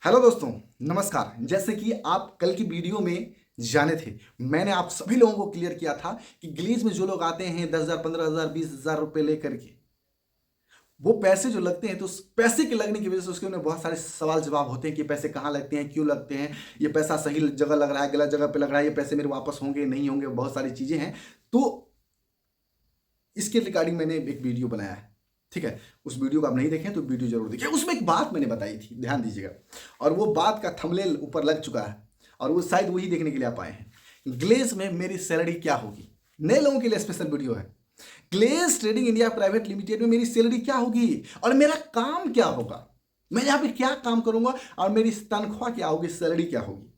Hello दोस्तों, नमस्कार। जैसे कि आप कल की वीडियो में जाने थे, मैंने आप सभी लोगों को क्लियर किया था कि ग्लीज में जो लोग आते हैं 10,000, 15,000, 20,000 रुपए लेकर के, वो पैसे जो लगते हैं तो उस पैसे के लगने की वजह से उसके उन्हें बहुत सारे सवाल जवाब होते हैं कि पैसे कहाँ लगते हैं, क्यों लगते हैं, ये पैसा सही जगह लग रहा है, गलत जगह पे लग रहा है, ये पैसे मेरे वापस होंगे नहीं होंगे, बहुत सारी चीजें हैं। तो इसके रिगार्डिंग मैंने एक वीडियो बनाया है, ठीक है। उस वीडियो को आप नहीं देखें तो वीडियो जरूर देखिए। उसमें एक बात मैंने बताई थी, ध्यान दीजिएगा, और वो बात का थंबनेल ऊपर लग चुका है और वो शायद वही देखने के लिए आप आए हैं। ग्लेज में मेरी सैलरी क्या होगी, नए लोगों के लिए स्पेशल वीडियो है। Glaze Trading India Private Limited में मेरी सैलरी क्या होगी और मेरा काम क्या होगा, मैं यहाँ पे क्या काम करूंगा और मेरी तनख्वाह क्या होगी, सैलरी क्या होगी।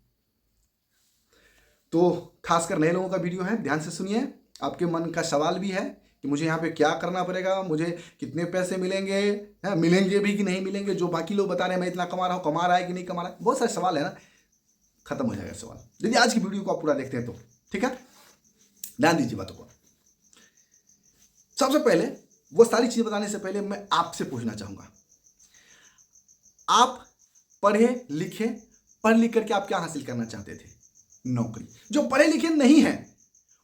तो खासकर नए लोगों का वीडियो है, ध्यान से सुनिए। आपके मन का सवाल भी है कि मुझे यहाँ पे क्या करना पड़ेगा, मुझे कितने पैसे मिलेंगे, है मिलेंगे भी कि नहीं मिलेंगे, जो बाकी लोग बता रहे हैं मैं इतना कमा रहा हूँ, कमा रहा है कि नहीं कमा रहा है, बहुत सारे सवाल है ना। खत्म हो जाएगा सवाल यदि आज की वीडियो को आप पूरा देखते हैं तो, ठीक है। ध्यान दीजिए बातों को। सबसे पहले वो सारी चीजें बताने से पहले मैं आपसे पूछना चाहूंगा, आप पढ़े लिखे, पढ़ लिख करके आप क्या हासिल करना चाहते थे? नौकरी। जो पढ़े लिखे नहीं है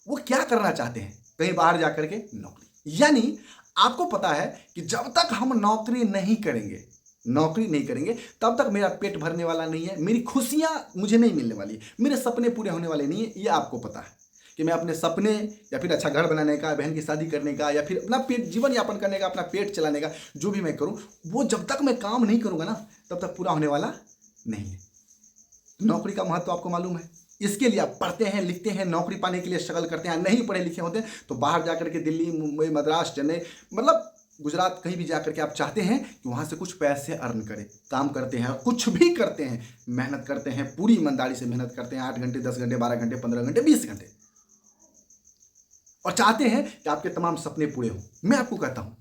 वो क्या करना चाहते हैं? कहीं बाहर जाकर के नौकरी। यानी आपको पता है कि जब तक हम नौकरी नहीं करेंगे तब तक मेरा पेट भरने वाला नहीं है, मेरी खुशियां मुझे नहीं मिलने वाली, मेरे सपने पूरे होने वाले नहीं है। ये आपको पता है कि मैं अपने सपने या फिर अच्छा घर बनाने का, बहन की शादी करने का, या फिर अपना पेट जीवन यापन करने का, अपना पेट चलाने का, जो भी मैं करूं वो जब तक मैं काम नहीं करूंगा ना तब तक पूरा होने वाला नहीं है। नौकरी का महत्व आपको मालूम है, इसके लिए आप पढ़ते हैं, लिखते हैं, नौकरी पाने के लिए स्ट्रगल करते हैं। नहीं पढ़े लिखे होते हैं तो बाहर जाकर के दिल्ली, मुंबई, मद्रास, चेन्नई, मतलब गुजरात, कहीं भी जाकर के आप चाहते हैं कि वहां से कुछ पैसे अर्न करें, काम करते हैं, कुछ भी करते हैं, मेहनत करते हैं, पूरी ईमानदारी से मेहनत करते हैं, 8 घंटे, 10 घंटे, 12 घंटे, 15 घंटे, 20 घंटे, और चाहते हैं कि आपके तमाम सपने पूरे हों। मैं आपको कहता हूं,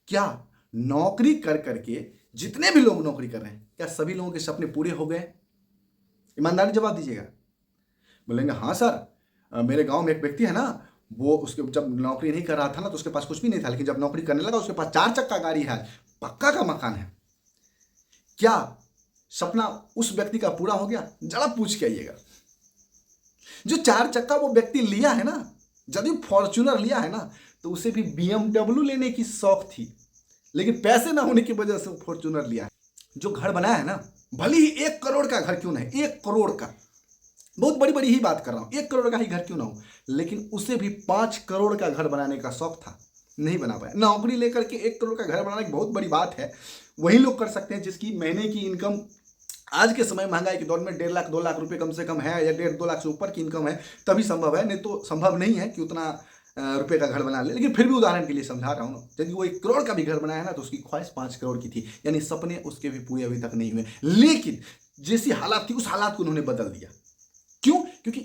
क्या नौकरी कर करके जितने भी लोग नौकरी कर रहे हैं, क्या सभी लोगों के सपने पूरे हो गए? ईमानदारी जवाब दीजिएगा। बोलेंगे हाँ सर, मेरे गांव में एक व्यक्ति है ना, वो उसके जब नौकरी नहीं कर रहा था ना तो उसके पास कुछ भी नहीं था, लेकिन जब नौकरी करने लगा उसके पास 4 चक्का गाड़ी है, पक्का का मकान है। क्या सपना उस व्यक्ति का पूरा हो गया? जरा पूछ के आइएगा। जो 4 चक्का वो व्यक्ति लिया है ना, यदि फॉर्च्यूनर लिया है ना तो उसे भी BMW लेने की शौक थी, लेकिन पैसे ना होने की वजह से फॉर्च्यूनर लिया है। जो घर बनाया है ना, भले ही 1 करोड़ का घर क्यों नहीं, 1 करोड़ का, बहुत बड़ी बड़ी ही बात कर रहा हूं, 1 करोड़ का ही घर क्यों ना हो, लेकिन उसे भी 5 करोड़ का घर बनाने का शौक था, नहीं बना पाया। नौकरी लेकर के 1 करोड़ का घर बनाना एक बहुत बड़ी बात है। वही लोग कर सकते हैं जिसकी महीने की इनकम आज के समय महंगाई के दौर में 1.5 लाख 2 लाख रुपए कम से कम है, या 1.5-2 लाख से ऊपर की इनकम है, तभी संभव है, नहीं तो संभव नहीं है कि उतना रुपए का घर बना ले। लेकिन फिर भी उदाहरण के लिए समझा रहा हूं ना, यदि वो 1 करोड़ का भी घर बनाया ना तो उसकी ख्वाहिश 5 करोड़ की थी, यानी सपने उसके भी पूरे अभी तक नहीं हुए, लेकिन जैसी हालात थी उस हालात को उन्होंने बदल दिया। क्यों? क्योंकि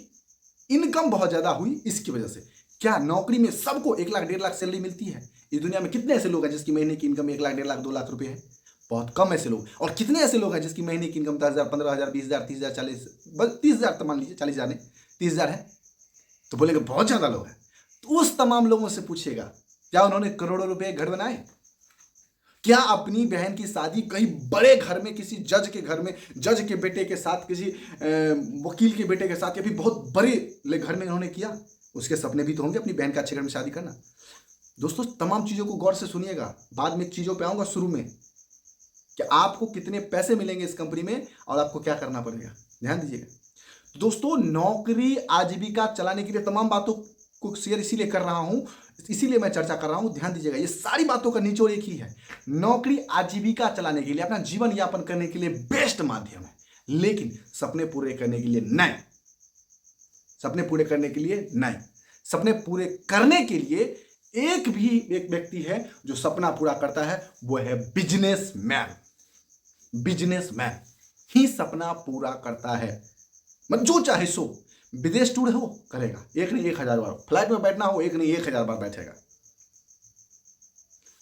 इनकम बहुत ज्यादा हुई, इसकी वजह से। क्या नौकरी में सबको 1 लाख 1.5 लाख सैलरी मिलती है? इस दुनिया में कितने ऐसे लोग हैं जिसकी महीने की इनकम 1 लाख 1.5 लाख 2 लाख रुपए है? बहुत कम ऐसे लोग। और कितने ऐसे लोग हैं जिसकी महीने की इनकम 10,000, 15,000, 20,000, 30,000, 40, 30,000 तो मान लीजिए, 40,000 नहीं, 30,000 है, तो बोलेंगे बहुत ज्यादा लोग हैं। तो उस तमाम लोगों से पूछिएगा, क्या उन्होंने करोड़ों रुपए घर बनाए? क्या अपनी बहन की शादी कहीं बड़े घर में, किसी जज के घर में, जज के बेटे के साथ, किसी वकील के बेटे के साथ, या फिर बहुत बड़े घर में उन्होंने किया? उसके सपने भी तो होंगे अपनी बहन का अच्छे घर में शादी करना। दोस्तों, तमाम चीजों को गौर से सुनिएगा, बाद में चीजों पे आऊंगा शुरू में कि आपको कितने पैसे मिलेंगे इस कंपनी में और आपको क्या करना पड़ेगा, ध्यान दीजिएगा। दोस्तों, नौकरी आजीविका चलाने के लिए तमाम बातों को शेयर इसीलिए कर रहा हूं, इसीलिए मैं चर्चा कर रहा हूं, ध्यान दीजिएगा। ये सारी बातों का निचोड़ एक ही है, नौकरी आजीविका चलाने के लिए, अपना जीवन यापन करने के लिए बेस्ट माध्यम है, लेकिन सपने पूरे करने के लिए नहीं। सपने पूरे करने के लिए नहीं, सपने पूरे करने के लिए एक व्यक्ति है जो सपना पूरा करता है, वो है बिजनेसमैन। बिजनेसमैन ही सपना पूरा करता है। मतलब जो चाहे सो, विदेश टूर हो करेगा, एक नहीं 1,000 बार, फ्लाइट में बैठना हो एक नहीं 1,000 बार बैठेगा,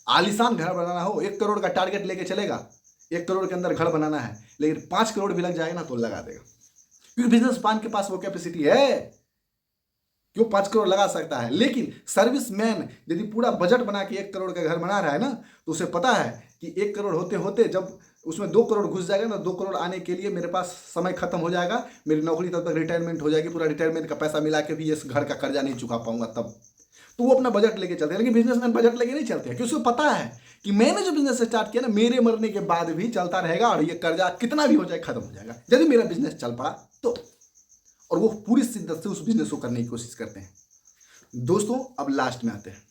आलीशान घर बनाना हो 1 करोड़ का टारगेट लेके चलेगा, 1 करोड़ के अंदर घर बनाना है, लेकिन 5 करोड़ भी लग जाएगा ना तो लगा देगा, क्योंकि बिजनेसमैन के पास वो कैपेसिटी है। क्यों 5 करोड़ लगा सकता है। लेकिन सर्विसमैन यदि पूरा बजट बना के 1 करोड़ का घर बना रहा है ना, तो उसे पता है कि 1 करोड़ होते होते जब उसमें 2 करोड़ घुस जाएगा ना, 2 करोड़ आने के लिए मेरे पास समय खत्म हो जाएगा, मेरी नौकरी तब तक रिटायरमेंट हो जाएगी, पूरा रिटायरमेंट का पैसा मिला के भी इस घर का कर्जा नहीं चुका पाऊंगा तब। तो वो अपना बजट लेके चलते हैं। लेकिन बिजनेसमैन बजट लेके नहीं चलते हैं, क्योंकि उसको पता है कि मैंने जो बिजनेस स्टार्ट किया ना, मेरे मरने के बाद भी चलता रहेगा और ये कर्जा कितना भी हो जाए खत्म हो जाएगा यदि मेरा बिजनेस चल पड़ा तो। और वो पूरी शिद्दत से उस बिजनेस को करने की कोशिश करते हैं। दोस्तों अब लास्ट में आते हैं।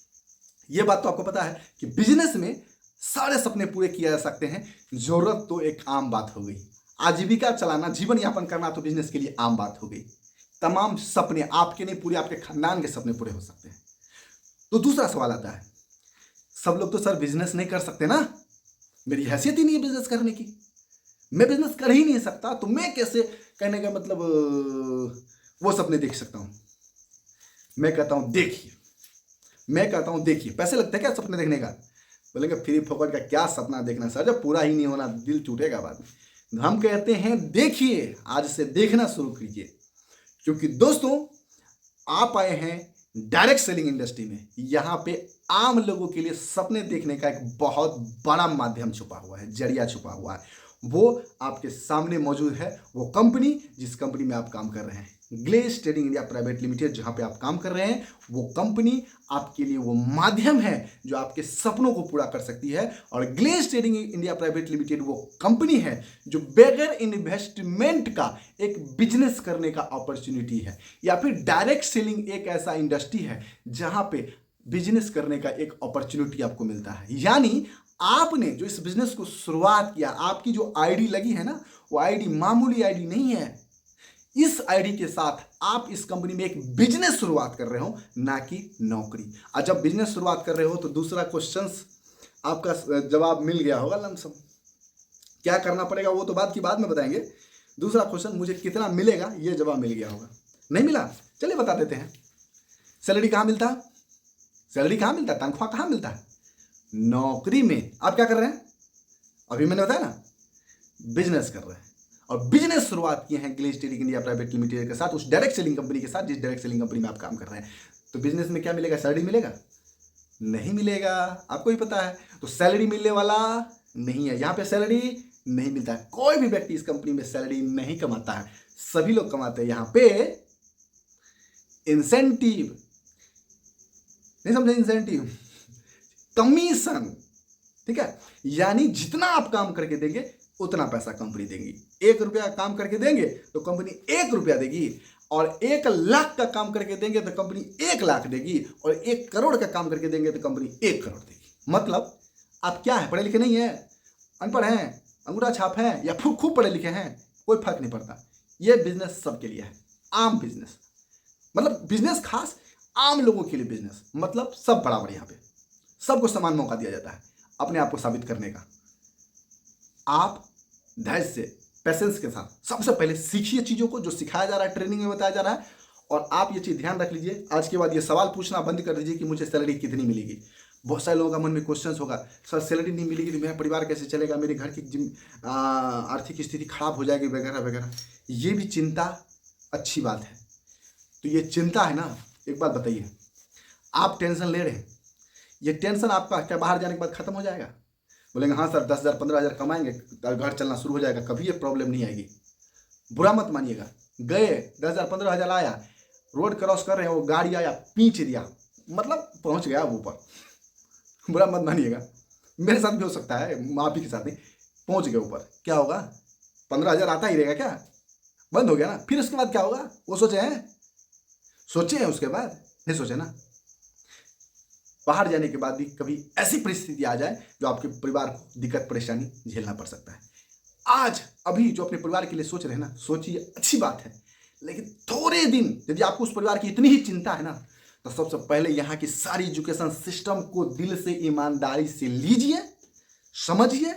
ये बात तो आपको पता है कि बिजनेस में सारे सपने पूरे किए जा सकते हैं। जरूरत तो एक आम बात हो गई, आजीविका चलाना, जीवन यापन करना तो बिजनेस के लिए आम बात हो गई। तमाम सपने आपके नहीं, पूरे आपके खानदान के सपने पूरे हो सकते हैं। तो दूसरा सवाल आता है, सब लोग तो सर बिजनेस नहीं कर सकते ना, मेरी हैसियत ही नहीं है बिजनेस करने की, मैं बिजनेस कर ही नहीं सकता, तो मैं कैसे, कहने का मतलब वो सपने देख सकता हूं। मैं कहता हूं देखिए, पैसे लगते हैं क्या सपने देखने का? बोलेंगे फ्री फोकट का क्या सपना देखना सर, जब पूरा ही नहीं होना दिल टूटेगा बाद में। हम कहते हैं देखिए, आज से देखना शुरू कीजिए, क्योंकि दोस्तों आप आए हैं डायरेक्ट सेलिंग इंडस्ट्री में। यहां पे आम लोगों के लिए सपने देखने का एक बहुत बड़ा माध्यम छुपा हुआ है, जरिया छुपा हुआ है। वो आपके सामने मौजूद है, वो कंपनी जिस कंपनी में आप काम कर रहे हैं, Glaze Trading India Private Limited, जहां पे आप काम कर रहे हैं, वो कंपनी आपके लिए वो माध्यम है जो आपके सपनों को पूरा कर सकती है। और Glaze Trading India Private Limited वो कंपनी है जो बगैर इन्वेस्टमेंट का एक बिजनेस करने का अपॉर्चुनिटी है, या फिर डायरेक्ट सेलिंग एक ऐसा इंडस्ट्री है जहां पे बिजनेस करने का एक अपॉर्चुनिटी आपको मिलता है। यानी आपने जो इस बिजनेस को शुरुआत किया, आपकी जो आईडी लगी है ना, वो आईडी मामूली आईडी नहीं है। इस आईडी के साथ आप इस कंपनी में एक बिजनेस शुरुआत कर रहे हो, ना कि नौकरी। और जब बिजनेस शुरुआत कर रहे हो तो दूसरा क्वेश्चन आपका जवाब मिल गया होगा लमसम। क्या करना पड़ेगा वो तो बात की बाद में बताएंगे। दूसरा क्वेश्चन, मुझे कितना मिलेगा, ये जवाब मिल गया होगा। नहीं मिला, चलिए बता देते हैं। सैलरी कहाँ मिलता है? तनख्वाह कहाँ मिलता है? नौकरी में। आप क्या कर रहे हैं? अभी मैंने बताया ना, बिजनेस कर रहे हैं। और बिजनेस शुरुआत किए हैं Glaze Trading India Private Limited के साथ, उस डायरेक्ट सेलिंग कंपनी के साथ जिस डायरेक्ट सेलिंग कंपनी में आप काम कर रहे हैं। तो बिजनेस में क्या मिलेगा? सैलरी मिलेगा? नहीं मिलेगा, आपको ही पता है। तो सैलरी मिलने वाला नहीं है, यहां पे सैलरी नहीं मिलता है। कोई भी व्यक्ति इस कंपनी में सैलरी नहीं कमाता है, सभी लोग कमाते हैं यहां पे इंसेंटिव। नहीं समझे? इंसेंटिव, कमीशन, ठीक है। यानी जितना आप काम करके देंगे उतना पैसा कंपनी देगी। 1 रुपया काम करके देंगे तो कंपनी 1 रुपया देगी, और 1 लाख का काम करके देंगे तो कंपनी 1 लाख देगी, और 1 करोड़ का काम करके देंगे तो कंपनी 1 करोड़ देगी। मतलब आप क्या है, पढ़े लिखे नहीं है, अनपढ़ हैं, अंगूठा छाप हैं, या खूब पढ़े लिखे हैं, कोई फर्क नहीं पड़ता। ये बिजनेस सबके लिए है, आम बिजनेस। मतलब बिजनेस खास आम लोगों के लिए बिजनेस, मतलब सब बराबर। यहाँ पे सबको समान मौका दिया जाता है अपने आप को साबित करने का। आप धैर्य से, पेशेंस के साथ सबसे पहले सीखिए चीज़ों को, जो सिखाया जा रहा है, ट्रेनिंग में बताया जा रहा है। और आप ये चीज़ ध्यान रख लीजिए, आज के बाद ये सवाल पूछना बंद कर दीजिए कि मुझे सैलरी कितनी मिलेगी। बहुत सारे लोगों का मन में क्वेश्चन होगा, सर सैलरी नहीं मिलेगी तो मेरा परिवार कैसे चलेगा, मेरे घर की आर्थिक स्थिति खराब हो जाएगी, वगैरह वगैरह। ये भी चिंता अच्छी बात है। तो ये चिंता है ना, एक बात बताइए, आप टेंशन ले रहे हैं, ये टेंशन आपका क्या बाहर जाने के बाद खत्म हो जाएगा? बोलेंगे हाँ सर 10,000 15,000 कमाएंगे, घर चलना शुरू हो जाएगा, कभी ये प्रॉब्लम नहीं आएगी। बुरा मत मानिएगा, गए 10,000 15,000 आया, रोड क्रॉस कर रहे हैं, वो गाड़ी आया पींच दिया, मतलब पहुंच गया वो ऊपर। बुरा मत मानिएगा, मेरे साथ भी हो सकता है, आप ही के साथ नहीं, पहुंच गए ऊपर, क्या होगा? 15,000 आता ही रहेगा क्या? बंद हो गया ना। फिर उसके बाद क्या होगा वो सोचे हैं उसके बाद? नहीं सोचे ना। बाहर जाने के बाद भी कभी ऐसी परिस्थिति आ जाए जो आपके परिवार को दिक्कत परेशानी झेलना पड़ सकता है। आज अभी जो अपने परिवार के लिए सोच रहे हैं ना, सोचिए, अच्छी बात है। लेकिन थोड़े दिन यदि आपको उस परिवार की इतनी ही चिंता है ना, तो सबसे पहले यहाँ की सारी एजुकेशन सिस्टम को दिल से ईमानदारी से लीजिए, समझिए,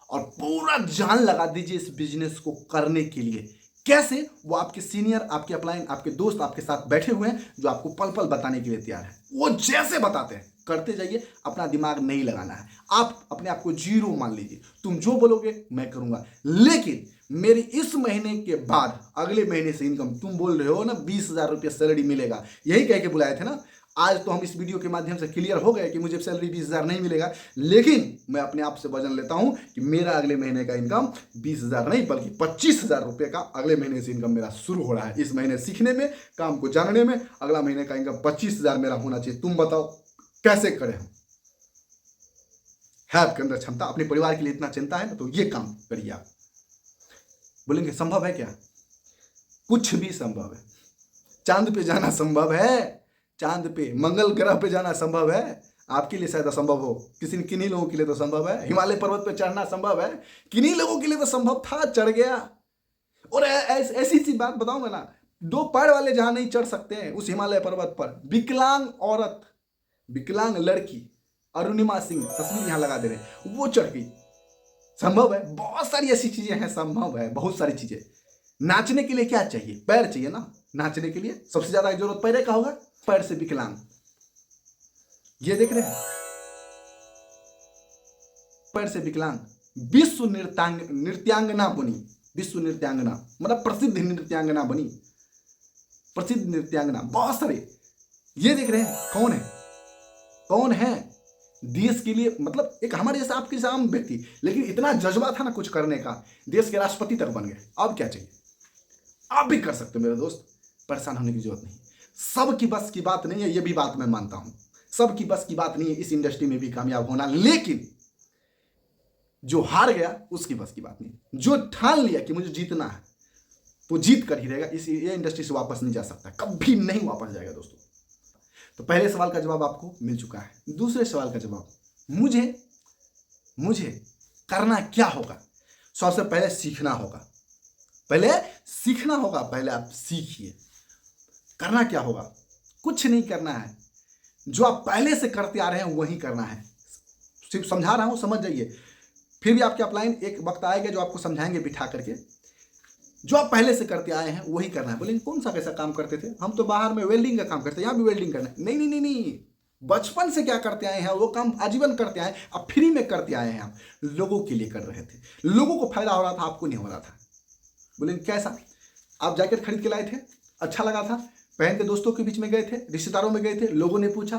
और पूरा जान लगा दीजिए इस बिजनेस को करने के लिए। कैसे? वो आपके सीनियर, आपके अपलाइन, आपके दोस्त आपके साथ बैठे हुए हैं जो आपको पल पल बताने के लिए तैयार है। वो जैसे बताते हैं करते जाइए, अपना दिमाग नहीं लगाना है। आप अपने आप को जीरो मान लीजिए, तुम जो बोलोगे मैं करूंगा, लेकिन मेरी इस महीने के बाद अगले महीने से इनकम, तुम बोल रहे हो ना 20,000 रुपये सैलरी मिलेगा, यही कह के बुलाए थे ना। आज तो हम इस वीडियो के माध्यम से क्लियर हो गए कि मुझे सैलरी 20,000 नहीं मिलेगा, लेकिन मैं अपने आप से वजन लेता हूं कि मेरा अगले महीने का इनकम 20,000 नहीं बल्कि 25,000 रुपये का अगले महीने से इनकम मेरा शुरू हो रहा है। इस महीने सीखने में, काम को जानने में, अगला महीने का इनकम 25,000 मेरा होना चाहिए। तुम बताओ कैसे करें हम? है आपके अंदर क्षमता, अपने परिवार के लिए इतना चिंता है ना, तो ये काम करिए आप। बोलेंगे संभव है क्या? कुछ भी संभव है। चांद पे जाना संभव है, चांद पे, मंगल ग्रह पे जाना संभव है। आपके लिए शायद असंभव हो, किन्हीं लोगों के लिए तो संभव है। हिमालय पर्वत पे चढ़ना संभव है, किन्हीं लोगों के लिए तो संभव था, चढ़ गया। और ऐसी सी बात बताऊंगा ना, 2 पैर वाले जहां नहीं चढ़ सकते हैं उस हिमालय पर्वत पर, विकलांग औरत, विकलांग लड़की अरुणिमा सिंह, तस्वीर यहां लगा दे रहे हैं, वो चढ़ गई। संभव है। बहुत सारी ऐसी चीजें हैं, संभव है बहुत सारी चीजें। नाचने के लिए क्या चाहिए? पैर चाहिए ना। नाचने के लिए सबसे ज्यादा जरूरत पैर का होगा, पैर से विकलांग। ये देख रहे हैं, पैर से विकलांग विश्व नृत्यांगना बनी। विश्व नृत्यांगना मतलब प्रसिद्ध नृत्यांगना बनी, प्रसिद्ध नृत्यांगना, बहुत सारे। ये देख रहे हैं कौन है, कौन है देश के लिए, मतलब एक हमारे जैसा आपके जैसा आम व्यक्ति, लेकिन इतना जज्बा था ना कुछ करने का, देश के राष्ट्रपति तक बन गए। अब क्या चाहिए? आप भी कर सकते हो मेरे दोस्त, परेशान होने की जरूरत नहीं। सबकी बस की बात नहीं है, ये भी बात मैं मानता हूं। सबकी बस की बात नहीं है इस इंडस्ट्री में भी कामयाब होना, लेकिन जो हार गया उसकी बस की बात नहीं। जो ठान लिया कि मुझे जीतना है तो जीत कर ही रहेगा। ये इंडस्ट्री से वापस नहीं जा सकता, कभी नहीं वापस जाएगा दोस्तों। तो पहले सवाल का जवाब आपको मिल चुका है। दूसरे सवाल का जवाब, मुझे करना क्या होगा? सबसे पहले सीखना होगा। पहले सीखना होगा, पहले आप सीखिए। करना क्या होगा? कुछ नहीं करना है, जो आप पहले से करते आ रहे हैं वही करना है। सिर्फ समझा रहा हूं, समझ जाइए। फिर भी आपके अपलाइन एक वक्त आएगा जो आपको समझाएंगे बिठा करके। जो आप पहले से करते आए हैं वही करना है। बोलेंगे कौन सा कैसा काम करते थे? हम तो बाहर में वेल्डिंग का काम करते हैं, यहाँ भी वेल्डिंग करना है। नहीं, बचपन से क्या करते आए हैं वो काम आजीवन करते आए, अब फ्री में करते आए हैं। आप लोगों के लिए कर रहे थे, लोगों को फायदा हो रहा था, आपको नहीं हो रहा था। बोलेंगे कैसा? आप जैकेट खरीद के लाए थे, अच्छा लगा था, पहन के दोस्तों के बीच में गए थे, रिश्तेदारों में गए थे, लोगों ने पूछा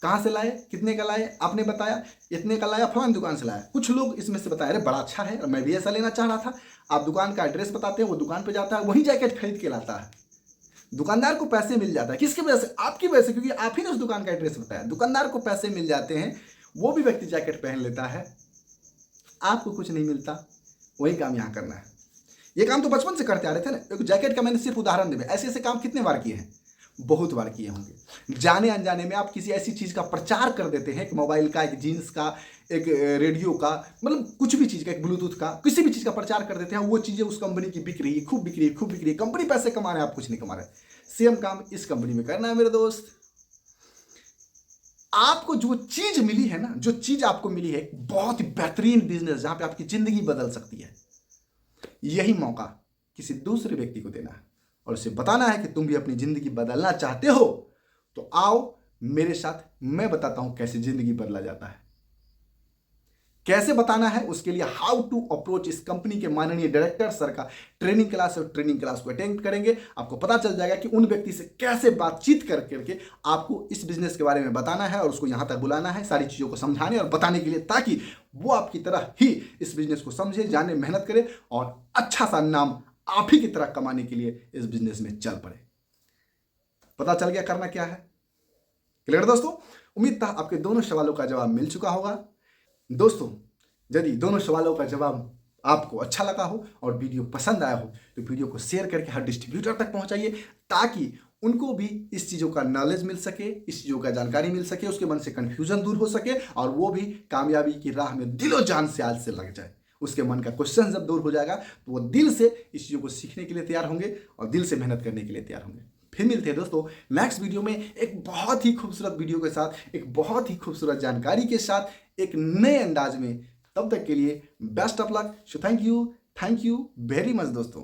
कहाँ से लाए, कितने का लाए, आपने बताया इतने का लाया, फलानी दुकान से लाया। कुछ लोग इसमें से बताए, अरे बड़ा अच्छा है, मैं भी ऐसा लेना चाह रहा था। आप दुकान का एड्रेस बताते हैं, वो दुकान पे जाता है, वही जैकेट खरीद के लाता है। दुकानदार को पैसे मिल जाता है, किसकी वजह से? आपकी वजह से, क्योंकि आप ही ने उस दुकान का एड्रेस बताया। दुकानदार को पैसे मिल जाते हैं, वो भी व्यक्ति जैकेट पहन लेता है, आपको कुछ नहीं मिलता। वही काम यहाँ करना है। ये काम तो बचपन से करते आ रहे थे ना। एक जैकेट का मैंने सिर्फ उदाहरण दे, ऐसे ऐसे काम कितने बार किए हैं? बहुत बार किए होंगे। जाने अनजाने में आप किसी ऐसी चीज का प्रचार कर देते हैं, एक मोबाइल का, एक जीन्स का, एक रेडियो का, मतलब कुछ भी चीज का, एक ब्लूटूथ का, किसी भी चीज का प्रचार कर देते हैं। वो चीजें उस कंपनी की बिक रही है, खूब बिक रही है, खूब बिक रही है, कंपनी पैसे कमा रहे हैं, आप कुछ नहीं कमा रहे। सेम काम इस कंपनी में करना है मेरे दोस्त। आपको जो चीज मिली है ना, जो चीज आपको मिली है, बहुत ही बेहतरीन बिजनेस जहां पे आपकी जिंदगी बदल सकती है, यही मौका किसी दूसरे व्यक्ति को देना है और उसे बताना है कि तुम भी अपनी जिंदगी बदलना चाहते हो तो आओ मेरे साथ, मैं बताता हूं कैसे जिंदगी बदला जाता है। कैसे बताना है उसके लिए हाउ टू अप्रोच इस कंपनी के माननीय डायरेक्टर सर का ट्रेनिंग क्लास और ट्रेनिंग क्लास को अटेंड करेंगे। आपको पता चल जाएगा कि उन व्यक्ति से कैसे बातचीत करके आपको इस बिजनेस के बारे में बताना है और उसको यहां तक बुलाना है, सारी चीजों को समझाने और बताने के लिए, ताकि वो आपकी तरह ही इस बिजनेस को समझे, जाने, मेहनत करे और अच्छा सा नाम आप ही की तरह कमाने के लिए इस बिजनेस में चल पड़े। पता चल गया करना क्या है? क्लियर दोस्तों? उम्मीद था आपके दोनों सवालों का जवाब मिल चुका होगा। दोस्तों, यदि दोनों सवालों का जवाब आपको अच्छा लगा हो और वीडियो पसंद आया हो तो वीडियो को शेयर करके हर डिस्ट्रीब्यूटर तक पहुंचाइए, ताकि उनको भी इस चीज़ों का नॉलेज मिल सके, इस चीज़ों का जानकारी मिल सके, उसके मन से कन्फ्यूजन दूर हो सके और वो भी कामयाबी की राह में दिलो जान से आज से लग जाए। उसके मन का क्वेश्चन जब दूर हो जाएगा तो वो दिल से इस चीज़ों को सीखने के लिए तैयार होंगे और दिल से मेहनत करने के लिए तैयार होंगे। फिर मिलते हैं दोस्तों नेक्स्ट वीडियो में एक बहुत ही खूबसूरत वीडियो के साथ, एक बहुत ही खूबसूरत जानकारी के साथ, एक नए अंदाज में। तब तक के लिए best of luck. So thank you very much दोस्तों।